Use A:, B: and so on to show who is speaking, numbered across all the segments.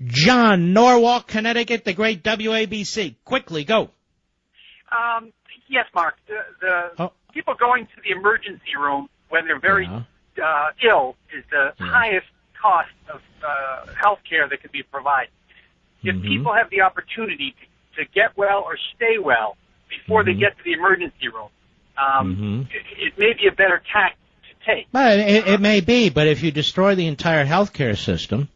A: John, Norwalk, Connecticut, the great WABC. Quickly, go.
B: Yes, Mark. The people going to the emergency room when they're very ill is the highest cost of health care that can be provided. If people have the opportunity to get well or stay well before they get to the emergency room, it may be a better tack to take.
A: Well, it may be, but if you destroy the entire health care system,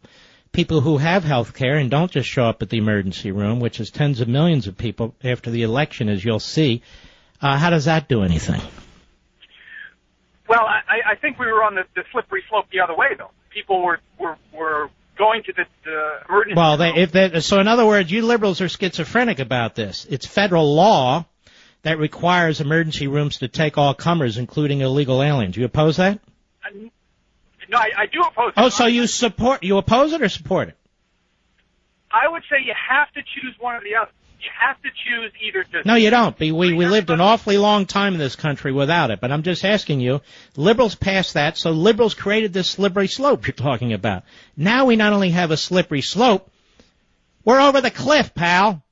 A: people who have health care and don't just show up at the emergency room, which is tens of millions of people after the election, as you'll see, how does that do anything?
B: Well, I think we were on the slippery slope the other way, though. People were going to the emergency room.
A: So in other words, you liberals are schizophrenic about this. It's federal law that requires emergency rooms to take all comers, including illegal aliens. You oppose that?
B: No, I do oppose it.
A: Oh, so you oppose it or support it?
B: I would say you have to choose one or the other. You have to choose either to...
A: No, you don't. We lived an awfully long time in this country without it, but I'm just asking you, liberals passed that, so liberals created this slippery slope you're talking about. Now we not only have a slippery slope, we're over the cliff, pal.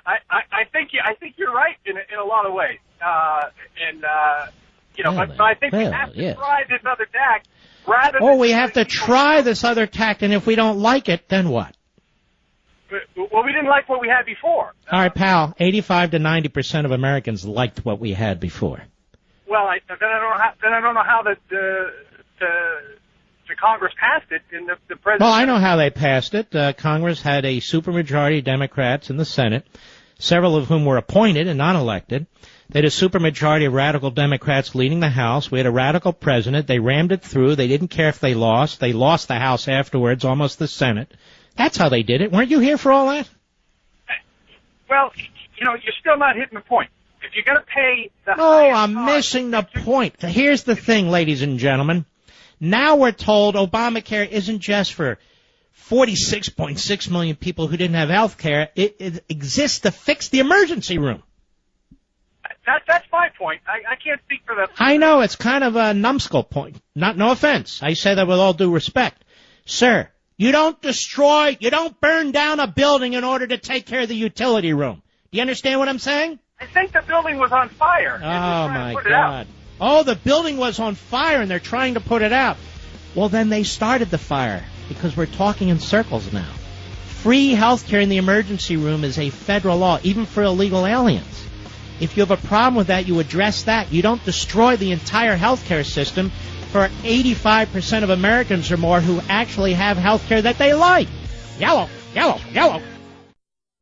B: I think you're right in a lot of ways. But I think we have to try this other tack rather than...
A: we have to try this other tack, and if we don't like it, then what?
B: Well, we didn't like what we had before.
A: All right, pal, 85 to 90% of Americans liked what we had before.
B: Well, then I don't know how the Congress passed it in the president.
A: Well, I know how they passed it. Congress had a supermajority of Democrats in the Senate, several of whom were appointed and not elected. They had a supermajority of radical Democrats leading the House. We had a radical president. They rammed it through. They didn't care if they lost. They lost the House afterwards, almost the Senate. That's how they did it. Weren't you here for all that?
B: Well, you're still not hitting the point. If you're going to pay the
A: I'm missing the point. Here's the thing, ladies and gentlemen. Now we're told Obamacare isn't just for 46.6 million people who didn't have health care. It exists to fix the emergency room.
B: That's my point. I can't speak for that.
A: I know. It's kind of a numbskull point. No offense. I say that with all due respect. Sir, you don't burn down a building in order to take care of the utility room. Do you understand what I'm saying?
B: I think the building was on fire.
A: Oh, my God. Oh, the building was on fire, and they're trying to put it out. Well, then they started the fire, because we're talking in circles now. Free health care in the emergency room is a federal law, even for illegal aliens. If you have a problem with that, you address that. You don't destroy the entire health care system for 85% of Americans or more who actually have health care that they like. Yellow, yellow, yellow.